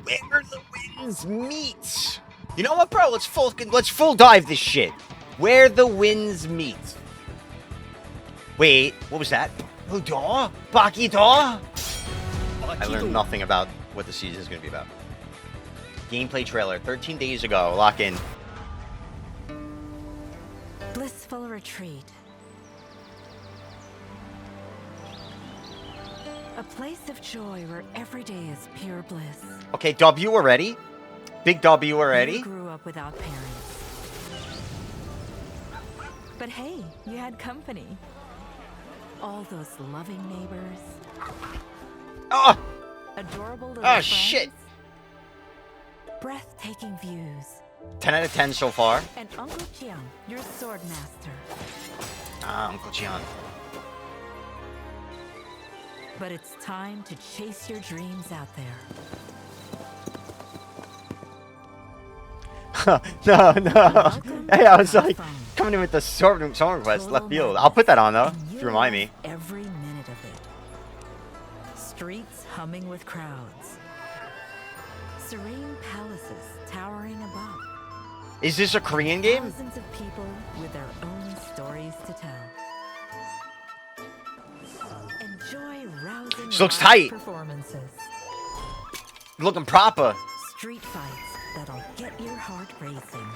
Where the winds meet. You know what, bro? Let's full dive this shit. Where the winds meet. Wait, what was that? Huda? Baki da? I learned nothing about what the season is going to be about. Gameplay trailer, 13 days ago. Lock in. Blissful retreat. A place of joy where every day is pure bliss. Okay, W already. Big W already. You grew up without parents. But hey, you had company. All those loving neighbors. Oh! Adorable little Oh, friends. shit. Breathtaking views. 10 out of 10 so far. And Uncle Jiang, your sword master. Ah, Uncle Jiang. But it's time to chase your dreams out there. No. Welcome Hey, I was to like, iQON. coming in with the song request, left Total field. madness, I'll put that on, though, and if you you'll remind me. love every minute of it. Streets humming with crowds. Serene palaces towering above. Is this a Korean game? Thousands of people with their own stories to tell. Enjoy rousing This looks live tight. performances. Looking proper. Street fights that'll get your heart racing.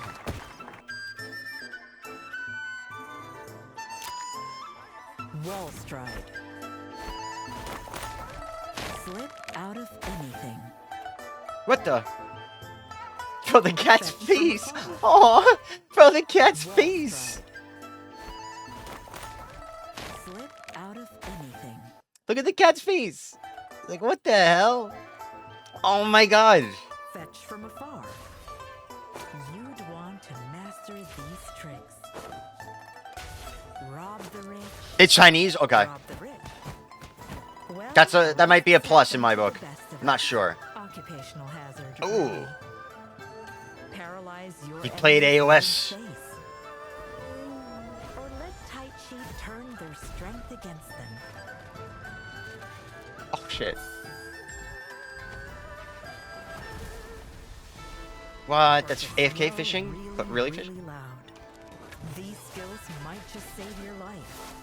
Wall stride. Slip out of anything. What the? Bro, the cat's face. Oh, bro, the cat's Wall face. stride. Slip out of anything. Look at the cat's face. Like, what the hell? Oh my god. Fetch from afar. You'd want to master these tricks. Rob the rich. It's Chinese? Okay. Rob the rich. Well, That might be a plus in my the book. best of I'm not it. sure. Occupational hazard. Ooh. ready. Paralyze your He played enemies AOS. in face. Or let Tai Chi turn their strength against them. Oh shit. What? That's AFK fishing? But really fishing? Loud. These skills might just save your life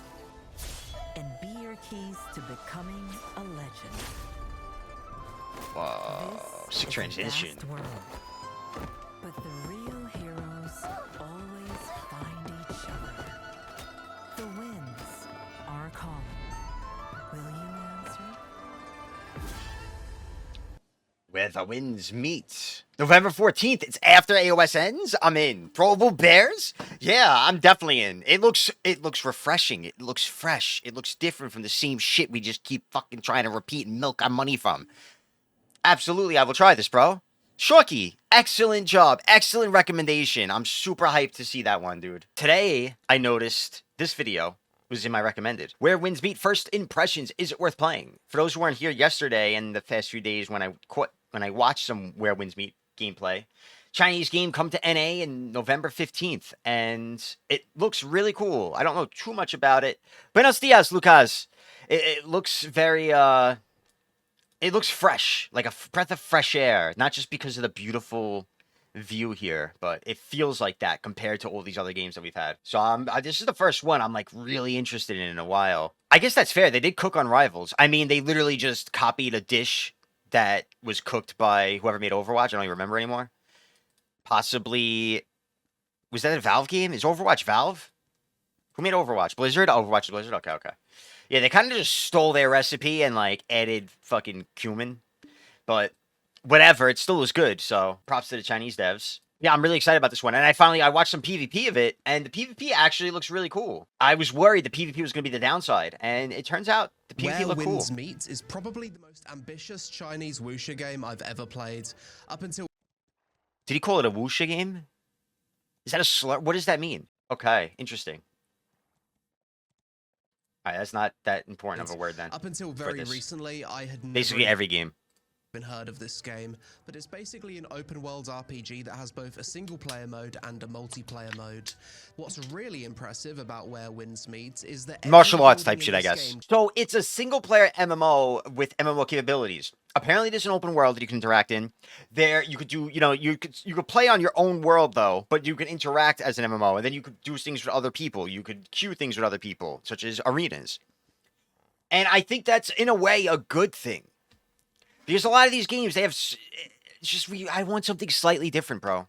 and be your keys to becoming a legend. Whoa. This Sick is a transition. vast world, but the real heroes always find each other. The winds are calling. Will you answer? Where the winds meet. November 14th. It's after AOS ends. I'm in. Throwable bears? Yeah, I'm definitely in. It looks refreshing. It looks fresh. It looks different from the same shit we just keep fucking trying to repeat and milk our money from. Absolutely, I will try this, bro. Shoki, excellent job. Excellent recommendation. I'm super hyped to see that one, dude. Today, I noticed this video was in my recommended. Where Winds Meet, first impressions, is it worth playing? For those who weren't here yesterday and the past few days when I watched some Where Winds Meet gameplay, Chinese game come to NA in November 15th, and it looks really cool. I don't know too much about it. Buenos dias, Lucas. It looks very, it looks fresh, like a breath of fresh air, not just because of the beautiful view here, but it feels like that compared to all these other games that we've had. So this is the first one I'm like really interested in a while. I guess that's fair. They did cook on Rivals. I mean, they literally just copied a dish that was cooked by whoever made Overwatch. I don't even remember anymore. Possibly, was that a Valve game? Is Overwatch Valve? Who made Overwatch? Blizzard? Overwatch is Blizzard? Okay. Yeah, they kind of just stole their recipe and like added fucking cumin. But whatever, it still was good. So props to the Chinese devs. Yeah, I'm really excited about this one. And I watched some PvP of it, and the PvP actually looks really cool. I was worried the PvP was going to be the downside, and it turns out the PvP Where looked cool. Winds Meet is probably the most ambitious Chinese wuxia game I've ever played. Up until Did he call it a wuxia game? Is that a slur? What does that mean? Okay, interesting. All right, that's not that important of a word then. very this. recently, I had never Basically every game. been heard of this game, but it's basically an open world RPG that has both a single player mode and a multiplayer mode. What's really impressive about Where Winds Meet is that Martial every arts type building shit, in I this guess. game So it's a single player MMO with MMO capabilities. Apparently, there's an open world that you can interact in. There, you could do, you could play on your own world though, but you can interact as an MMO, and then you could do things with other people. You could queue things with other people, such as arenas. And I think that's in a way a good thing, because a lot of these games they have. It's just I want something slightly different, bro.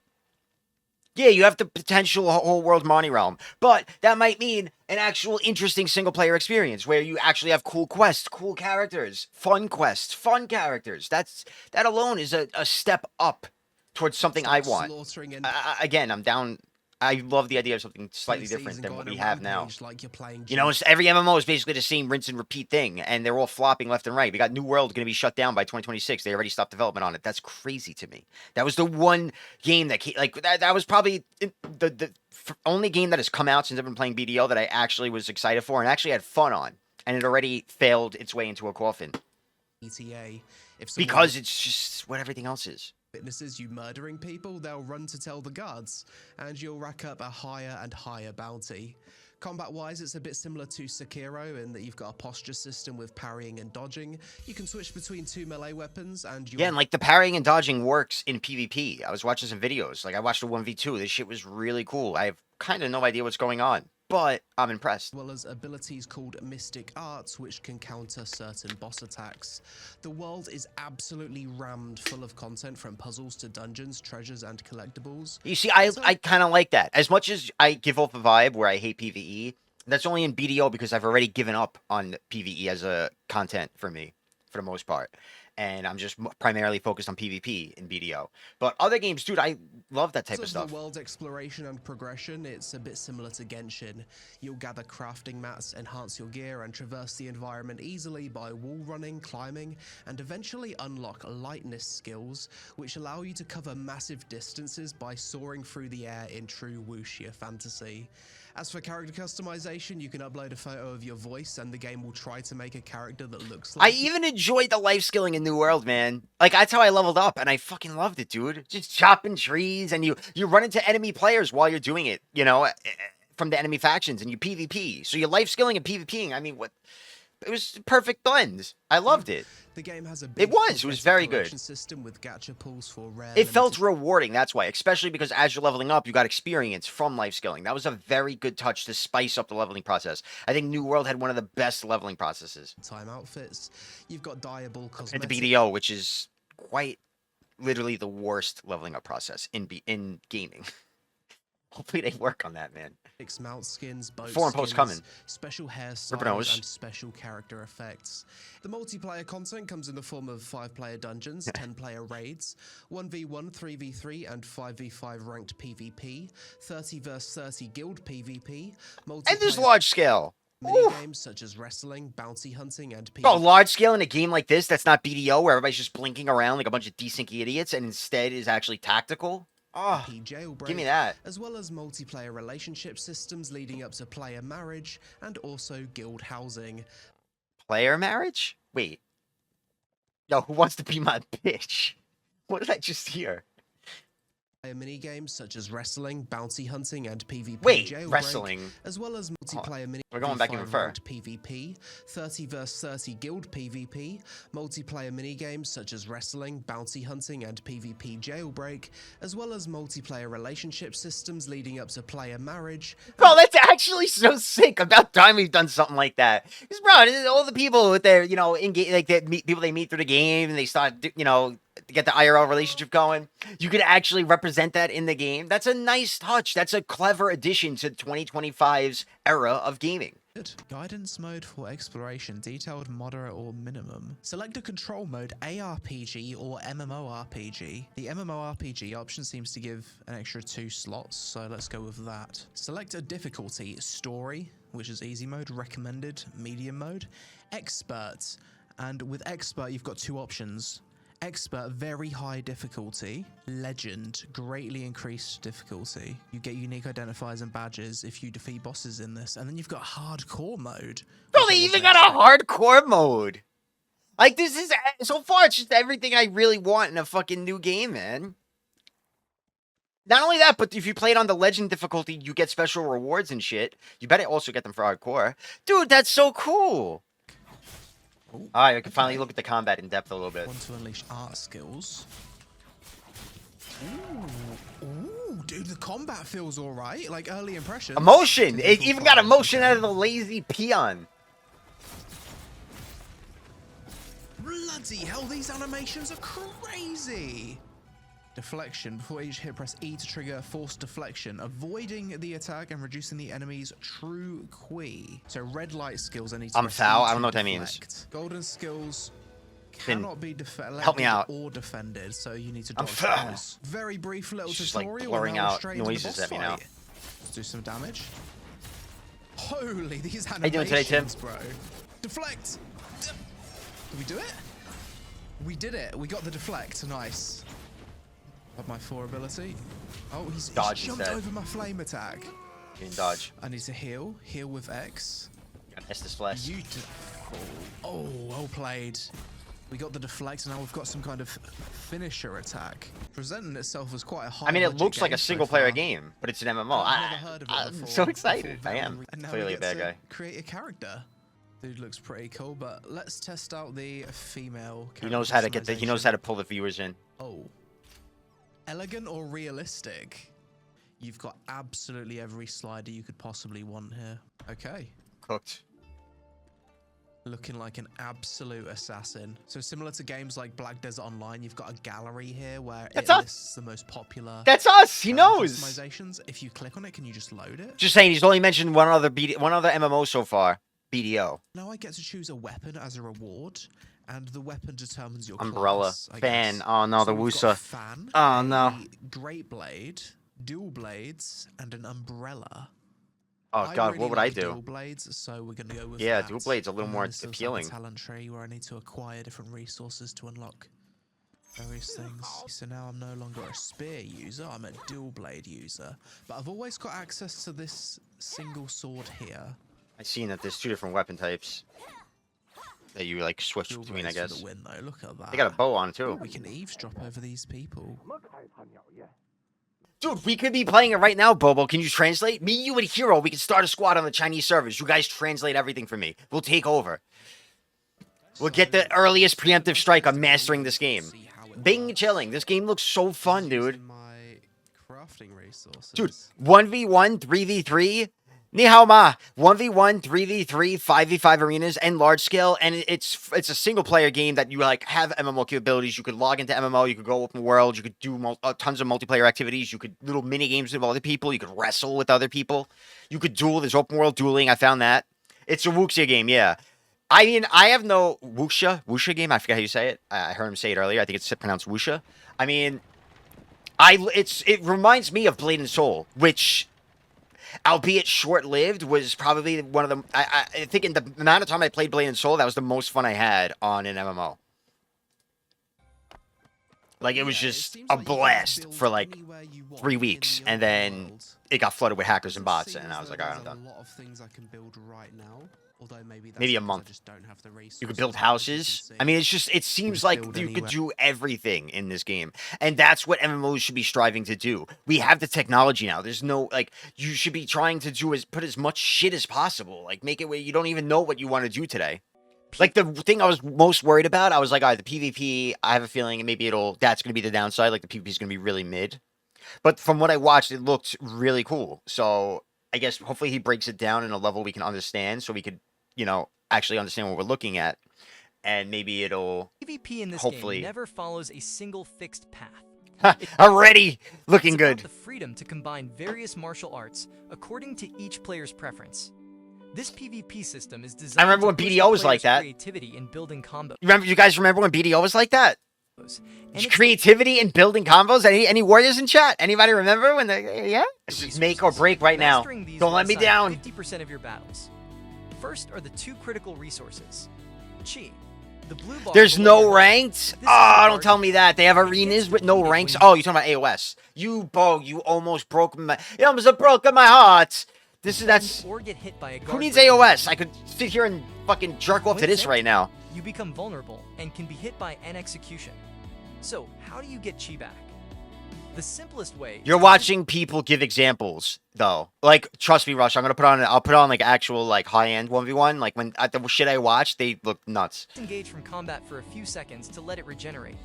Yeah, you have the potential whole world Monty realm, but that might mean an actual interesting single player experience where you actually have cool quests, cool characters, fun quests, fun characters. That alone is a step up towards something I want. slaughtering Again, I'm down. I love the idea of something slightly NPCs different and than go what on a we have now. rampage like you're playing You know, every MMO is basically the same rinse and repeat thing, and they're all flopping left and right. We got New World going to be shut down by 2026. They already stopped development on it. That's crazy to me. That was the one game that that was probably the only game that has come out since I've been playing BDO that I actually was excited for and actually had fun on, and it already failed its way into a coffin ETA. If someone because it's just what everything else is. witnesses you murdering people, they'll run to tell the guards, and you'll rack up a higher and higher bounty. Combat-wise, it's a bit similar to Sekiro in that you've got a posture system with parrying and dodging. You can switch between two melee weapons, and Yeah, and like the parrying and dodging works in PvP. I was watching some videos. Like I watched a 1v2. This shit was really cool. I have kind of no idea what's going on, but I'm impressed. as well as abilities called Mystic Arts, which can counter certain boss attacks. The world is absolutely rammed full of content, from puzzles to dungeons, treasures, and collectibles. You see, I kind of like that. As much as I give off a vibe where I hate PvE, that's only in BDO because I've already given up on PvE as a content for me, for the most part. And I'm just primarily focused on PvP in BDO. But other games, dude, I love that type of stuff. The world's exploration and progression, it's a bit similar to Genshin. You'll gather crafting mats, enhance your gear, and traverse the environment easily by wall running, climbing, and eventually unlock lightness skills, which allow you to cover massive distances by soaring through the air in true wuxia fantasy. As for character customization, you can upload a photo of your voice and the game will try to make a character that looks like I even enjoyed the life skilling in New World, man. Like, that's how I leveled up, and I fucking loved it, dude. Just chopping trees, and you run into enemy players while you're doing it, from the enemy factions, and you PvP. So you're life skilling and PvPing. I mean, what? It was perfect blends. I loved it. The game has a It was very good. system with gacha pools for rare It felt limited rewarding, that's why. Especially because as you're leveling up, you got experience from life skilling. That was a very good touch to spice up the leveling process. I think New World had one of the best leveling processes. time outfits. You've got dyeable And cosmetics. the BDO, which is quite literally the worst leveling up process in gaming. Hopefully they work on that, man. Mount skins, boat Foreign post skins, coming. special Ripper hairstyles, nose. and special character effects. The multiplayer content comes in the form of 5-player dungeons, 10-player raids, 1v1, 3v3, and 5v5 ranked PvP, 30 vs 30 guild PvP, And there's multiplayer large scale. Oof. minigames such as wrestling, bounty hunting, and PvP. Bro, large scale in a game like this that's not BDO, where everybody's just blinking around like a bunch of desync idiots, and instead is actually tactical. Oh, jailbreak, give me that. as well as multiplayer relationship systems leading up to player marriage and also guild housing. Player marriage? Wait. Yo, who wants to be my bitch? What did I just hear? Mini games such as wrestling, bounty hunting, and PvP. Wait, jailbreak, wrestling. as well as multiplayer mini. We're going back even further. PvP, 30 vs 30 guild PvP, multiplayer mini games such as wrestling, bounty hunting, and PvP jailbreak, as well as multiplayer relationship systems leading up to player marriage. Bro, that's actually so sick. About time we've done something like that. Because, bro, this is all the people with their, in-game, like, people they meet through the game, and they start, to get the IRL relationship going. You could actually represent that in the game. That's a nice touch. That's a clever addition to 2025's era of gaming. Guidance mode for exploration, detailed, moderate, or minimum. Select a control mode, ARPG or MMORPG. The MMORPG option seems to give an extra 2 slots, so let's go with that. Select a difficulty, story, which is easy mode, recommended, medium mode, expert, and with expert you've got 2 options. Expert, very high difficulty. Legend, greatly increased difficulty. You get unique identifiers and badges if you defeat bosses in this. And then you've got hardcore mode. Bro, they even got a hardcore mode. Like, this is, so far, it's just everything I really want in a fucking new game, man. Not only that, but if you play it on the legend difficulty, you get special rewards and shit. You better also get them for hardcore. Dude, that's so cool. Ooh, All right, we can finally okay. look at the combat in depth a little bit. Want to unleash art skills. Ooh, dude, the combat feels all right. Like early impressions. Emotion! It Difficult even got fight, emotion okay. out of the lazy peon. Bloody hell, these animations are crazy. Deflection. Before each hit, press E to trigger forced deflection, avoiding the attack and reducing the enemy's true Qui. So red light skills, I need to I'm press foul. E I to don't know what that means. deflect. Golden skills Then cannot be deflected help me out. or defended, so you need to I'm dodge foul. those. Very brief little It's just, like, tutorial. blurring and now we're out straight into the noises boss at me now. fight. Let's do some damage. Holy, these animations, you doing today, Tim? bro. Deflect. Did we do it? We did it. We got the deflect. Nice. Of my 4 ability. Oh, he's Dodge jumped instead. over my flame attack. You can dodge. I need to heal. Heal with X. Gotta Estus Flash. Beautiful. Oh, well played. We got the deflect, and now we've got some kind of finisher attack. Presenting itself as quite a high. I mean, it budget looks like game a so single player far. game, but it's an MMO. I've never heard of it I'm before, so excited. before I very am. and now Clearly we a get bad to guy. create a character. Dude looks pretty cool, but let's test out the female. He knows how to he knows how to customization. pull the viewers in. Oh. Elegant or realistic? You've got absolutely every slider you could possibly want here. Okay. Cooked. Looking like an absolute assassin. So similar to games like Black Desert Online, you've got a gallery here where That's it us. lists the most popular That's us. He knows. customizations. If you click on it, can you just load it? Just saying, he's only mentioned one other MMO so far. BDO. Now I get to choose a weapon as a reward, and the weapon determines your Umbrella. class, I Fan. guess. Oh no, the we've got a Wusa. fan, Oh, no. a great blade, dual blades, and an umbrella. Oh god, really what would I like do? Dual blades, so we're gonna go with Yeah, that. dual blades a little And more then there's also appealing. a talent tree where I need to acquire different resources to unlock various things. So now I'm no longer a spear user, I'm a dual blade user. But I've always got access to this single sword here. I've seen that there's 2 different weapon types that you like switch Dual between, I blades for guess. the win, though. Look at that. They got a bow on too. We can eavesdrop over these people. Dude, we could be playing it right now, Bobo. Can you translate? Me, you, and Hero, we can start a squad on the Chinese servers. You guys translate everything for me. We'll take over. We'll get the earliest preemptive strike on mastering this game. Bing chilling. This game looks so fun, dude. My crafting resources. Dude, 1v1, 3v3. Ni hao ma. 1v1, 3v3, 5v5 arenas, and large scale. And it's a single player game that you like have MMO capabilities. You could log into MMO. You could go open world. You could do tons of multiplayer activities. You could little mini games with other people. You could wrestle with other people. You could duel. There's open world dueling. I found that. It's a wuxia game, yeah. I mean, I have no wuxia game. I forget how you say it. I heard him say it earlier. I think it's pronounced wuxia. I mean, it reminds me of Blade and Soul, which, albeit short-lived, was probably one of the. I think in the amount of time I played Blade and Soul, that was the most fun I had on an MMO. Like, it was just a blast for like 3 weeks, and then it got flooded with hackers and bots, and I was like, all right, I'm done. A lot of things I can build right now. Although maybe Maybe a because I month. just don't have the resources. You could build that you houses. can I see. mean, it seems like build you could anywhere. do everything in this game. And that's what MMOs should be striving to do. We have the technology now. There's no, like, you should be trying to put as much shit as possible. Like, make it where you don't even know what you want to do today. Like, the thing I was most worried about, I was like, all right, the PvP, I have a feeling maybe that's going to be the downside. Like, the PvP is going to be really mid. But from what I watched, it looked really cool. So, I guess hopefully he breaks it down in a level we can understand so we could, actually understand what we're looking at, and maybe it'll PvP in this hopefully game never follows a single fixed path. already looking It's about good. the freedom to combine various martial arts according to each player's preference. This PvP system is designed remember to when push BDO the was like player's that. creativity in building combos. You guys remember when BDO was like that? And it's Creativity in building combos. Any warriors in chat? Anybody remember when they? Yeah. This is make or break right now. mastering these Don't will let me decide down. 50% of your battles. First are the 2 critical resources. Chi. The blue bar There's below no your head. ranked. This Oh, card don't tell me that. They have it gets arenas with no depleted ranks. when you- Oh, you're talking about AOS. You almost broke my. You almost broke my heart. That's or get hit by a who guard needs breaking AOS? I could sit here and fucking jerk off to this right now. you become vulnerable and can be hit by an execution. So, how do you get chi back? The simplest way. You're watching people give examples, though. Like, trust me, Rush. I'll put on like actual like high-end 1v1. Like when at the shit I watch, they look nuts. Engage from combat for a few seconds to let it regenerate.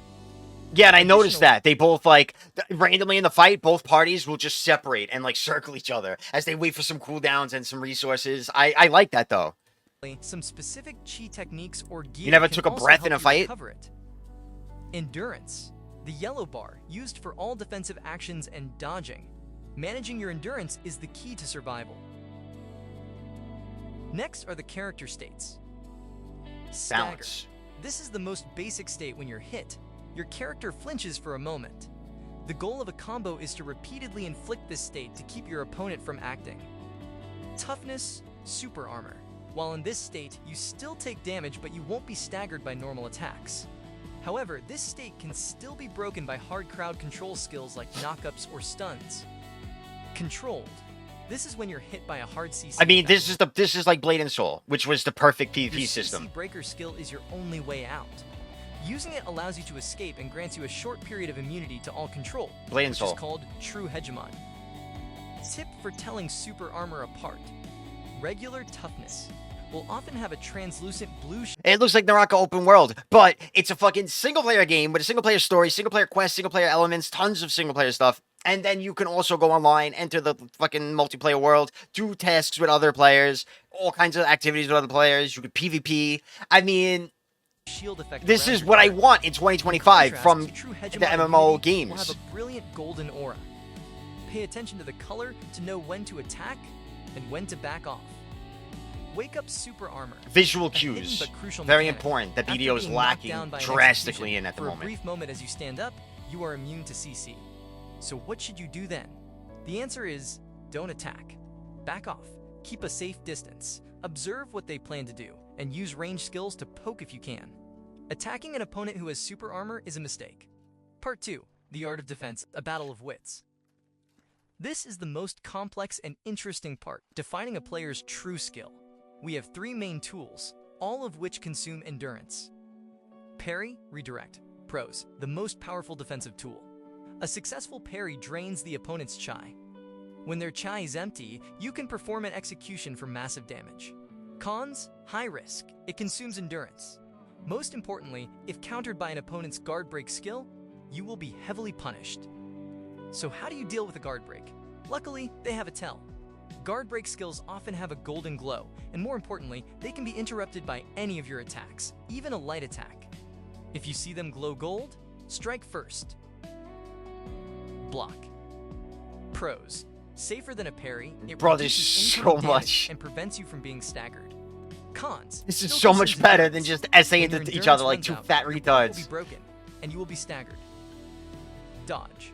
Yeah, and I noticed that they both like randomly in the fight, both parties will just separate and like circle each other as they wait for some cooldowns and some resources. I like that though. Some specific chi techniques or gear. You never can took a also breath help in a you fight? recover it. Endurance. The yellow bar, used for all defensive actions and dodging. Managing your endurance is the key to survival. Next are the character states. Stagger. Balance. This is the most basic state. When you're hit, your character flinches for a moment. The goal of a combo is to repeatedly inflict this state to keep your opponent from acting. Toughness, super armor. While in this state, you still take damage, but you won't be staggered by normal attacks. However, this state can still be broken by hard crowd control skills like knockups or stuns. Controlled. This is when you're hit by a hard CC. I mean, effect. this is like Blade and Soul, which was the perfect PvP Your system. CC breaker skill is your only way out. Using it allows you to escape and grants you a short period of immunity to all control, Blade and which Soul. is called True Hegemon. Tip for telling super armor apart. Regular toughness will often have a translucent blue It looks like Naraka open world, but it's a fucking single player game with a single player story, single player quest, single player elements, tons of single player stuff. And then you can also go online, enter the fucking multiplayer world, do tasks with other players, all kinds of activities with other players. You could PvP. I mean, shield effect. this around is your what I character. want in 2025 In contrast from to True the Hegemon MMO immunity, will have games. a brilliant golden aura. Pay attention to the color to know when to attack and when to back off. Wake up super armor. Visual A hidden cues. but crucial Very mechanic. important that After BDO is being knocked lacking down by an drastically execution, in at the for moment. a brief moment as you stand up, you are immune to CC. So what should you do then? The answer is, don't attack. Back off. Keep a safe distance. Observe what they plan to do, and use range skills to poke if you can. Attacking an opponent who has super armor is a mistake. Part 2. The Art of Defense, a battle of wits. This is the most complex and interesting part, defining a player's true skill. We have 3 main tools, all of which consume endurance. Parry, redirect. Pros, the most powerful defensive tool. A successful parry drains the opponent's chi. When their chi is empty, you can perform an execution for massive damage. Cons, high risk. It consumes endurance. Most importantly, if countered by an opponent's guard break skill, you will be heavily punished. So how do you deal with a guard break? Luckily, they have a tell. Guard break skills often have a golden glow, and more importantly, they can be interrupted by any of your attacks, even a light attack. If you see them glow gold, strike first. Block. Pros. Safer than a parry, it Bro, there's reduces so incoming damage much. and prevents you from being staggered. Cons. This is still so much consumes better than endurance. just essaying When your to each endurance other like runs two out, fat your block will be retards. broken, and you will be staggered. Dodge.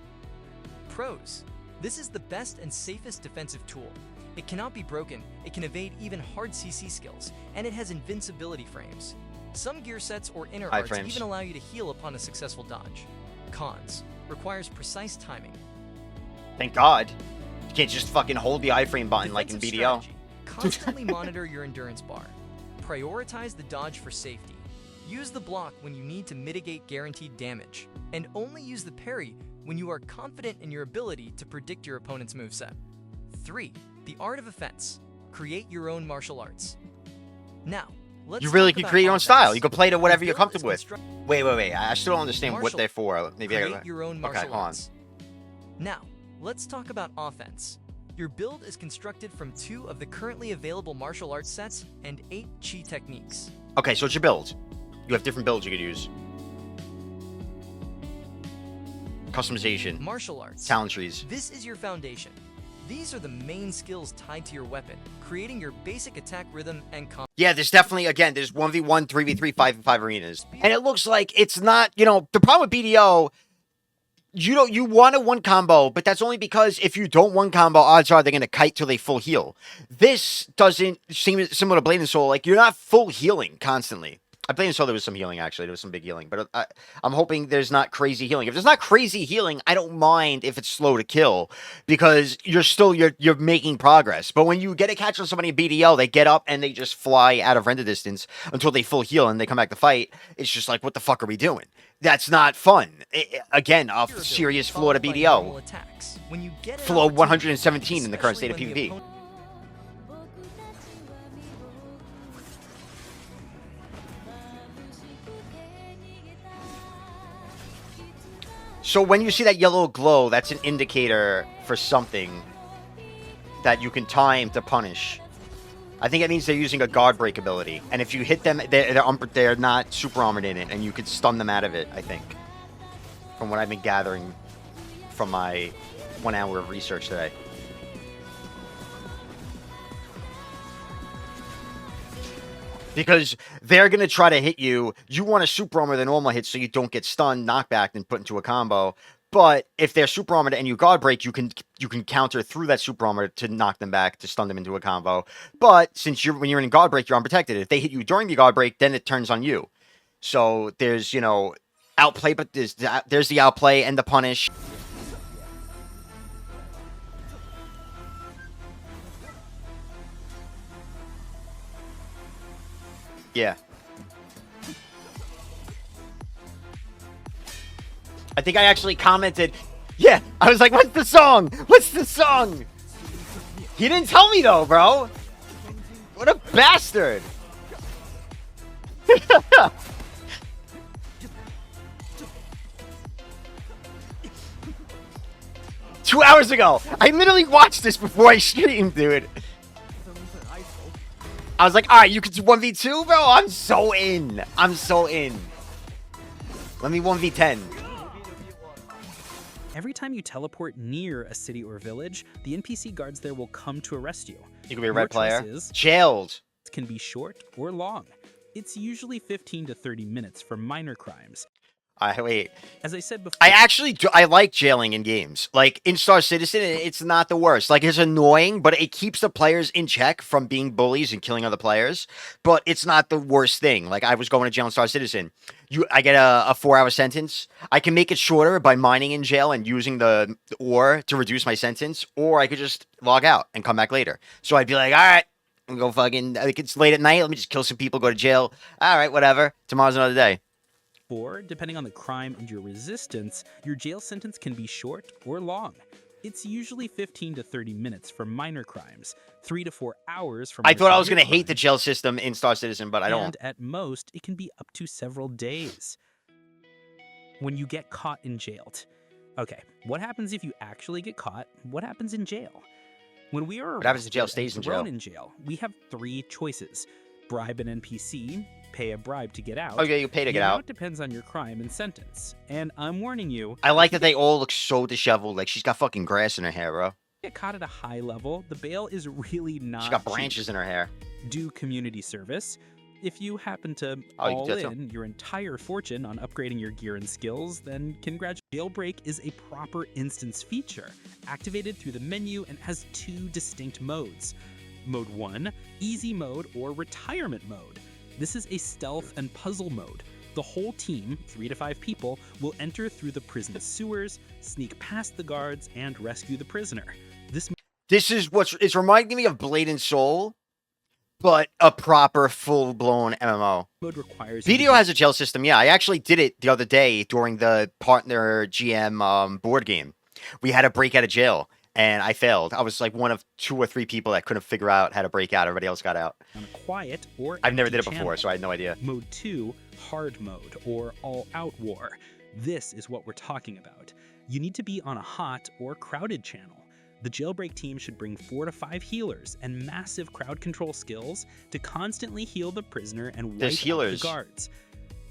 Pros. This is the best and safest defensive tool. It cannot be broken, it can evade even hard CC skills, and it has invincibility frames. Some gear sets or inner High arts frames. even allow you to heal upon a successful dodge. Cons. Requires precise timing. Thank God. You can't just fucking hold the iframe button like in Defensive BDO. strategy. Constantly monitor your endurance bar. Prioritize the dodge for safety. Use the block when you need to mitigate guaranteed damage. And only use the parry when you are confident in your ability to predict your opponent's moveset. 3. The Art of Offense. Create your own martial arts. Now, let's You really talk can about create your own offense. style. You can play to The whatever you're build is comfortable with. construct- Wait. I still don't understand what Martial- they're for. Maybe I Create gotta... your own Okay, martial hold on. arts. Now, let's talk about offense. Your build is constructed from 2 of the currently available martial arts sets and 8 chi techniques. Okay, so it's your build. You have different builds you could use. Customization. Martial arts. Talent trees. This is your foundation. These are the main skills tied to your weapon, creating your basic attack rhythm and combo. Yeah, there's definitely, again, there's 1v1, 3v3, 5v5 arenas. And it looks like it's not, you know, the problem with BDO, you want a one combo, but that's only because if you don't one combo, odds are they're going to kite till they full heal. This doesn't seem similar to Blade and Soul. Like, you're not full healing constantly. I played in solo. There was some healing, actually. There was some big healing. But I'm hoping there's not crazy healing. If there's not crazy healing, I don't mind if it's slow to kill. Because you're making progress. But when you get a catch on somebody in BDL, they get up and they just fly out of render distance until they full heal and they come back to fight. It's just like, what the fuck are we doing? That's not fun. Again, a serious flaw to BDL. Flaw 117 in the current state of PvP. So when you see that yellow glow, that's an indicator for something that you can time to punish. I think it means they're using a guard break ability. And if you hit them, they're not super armored in it, and you could stun them out of it, I think. From what I've been gathering from my 1 hour of research today. Because they're going to try to hit you. You want a super armor than normal hit so you don't get stunned, knockback, and put into a combo. But if they're super armored and you guard break, you can counter through that super armor to knock them back, to stun them into a combo. But since when you're in guard break, you're unprotected. If they hit you during the guard break, then it turns on you. So there's, you know, outplay, but there's the outplay and the punish. Yeah. I think I actually commented, yeah, I was like, what's the song? What's the song? He didn't tell me though, bro. What a bastard. 2 hours ago. I literally watched this before I streamed, dude. I was like, all right, you can do 1v2, bro? I'm so in. I'm so in. Let me 1v10. Every time you teleport near a city or village, the NPC guards there will come to arrest you. You can be a Your red player. choices Jailed. can be short or long. It's usually 15 to 30 minutes for minor crimes. Wait. As I said before, I actually do. I like jailing in games. Like in Star Citizen, it's not the worst. Like it's annoying, but it keeps the players in check from being bullies and killing other players. But it's not the worst thing. Like I was going to jail in Star Citizen. I get a 4-hour sentence. I can make it shorter by mining in jail and using the ore to reduce my sentence, or I could just log out and come back later. So I'd be like, all right, I'm gonna go fucking. Like it's late at night. Let me just kill some people, go to jail. All right, whatever. Tomorrow's another day. or depending on the crime and your resistance, your jail sentence can be short or long. It's usually 15 to 30 minutes for minor crimes, 3 to 4 hours for I thought I was severe going to hate the crimes, jail system in Star Citizen, but I don't. and at most, it can be up to several days. When you get caught and jailed. Okay, what happens if you actually get caught? What happens in jail? When we are What happens in jail arrested stays and in jail. thrown in jail, we have 3 choices. Bribe an NPC, pay a bribe to get out. Oh, yeah, you pay to The get amount out. depends on your crime and sentence. And I'm warning you, I like that they all look so disheveled. Like, she's got fucking grass in her hair, bro. get caught at a high level, the bail is really not She's got cheap. branches in her hair. Do community service. If you happen to Oh, you all did so. in your entire fortune on upgrading your gear and skills, then congratulations. Jailbreak is a proper instance feature, activated through the menu and has 2 distinct modes. Mode 1, easy mode or retirement mode. This is a stealth and puzzle mode. The whole team, 3 to 5 people, will enter through the prison sewers, sneak past the guards, and rescue the prisoner. This is it's reminding me of Blade and Soul, but a proper full-blown MMO. mode requires you to BDO has a jail system, yeah. I actually did it the other day during the partner GM board game. We had to break out of jail, and I failed. I was like one of 2 or 3 people that couldn't figure out how to break out. Everybody else got out. on a quiet or I've never empty did it before, channel. so I had no idea. Mode 2, hard mode, or all-out war. This is what we're talking about. You need to be on a hot or crowded channel. The jailbreak team should bring 4 to 5 healers and massive crowd control skills to constantly heal the prisoner and wipe There's out the healers. guards.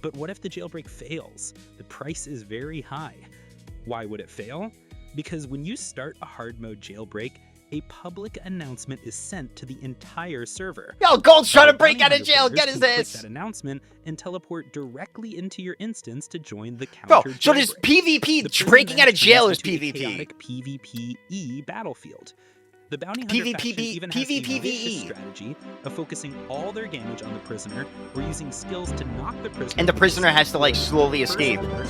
But what if the jailbreak fails? The price is very high. Why would it fail? Because when you start a hard mode jailbreak, a public announcement is sent to the entire server. Yo, Gold's trying to break Bounty out of hunter jail. players Get his can click ass. that announcement and teleport directly into your instance to join the Bro, counter so this jailbreak. The PvP, prison breaking then out of jail turns is into a PvP. chaotic PvPe battlefield. The bounty hunter faction PvPV even has a vicious PvPVE. strategy of focusing all their damage on the prisoner or using skills to knock the prisoner. And the from prisoner his has to, like, floor slowly first escape. floor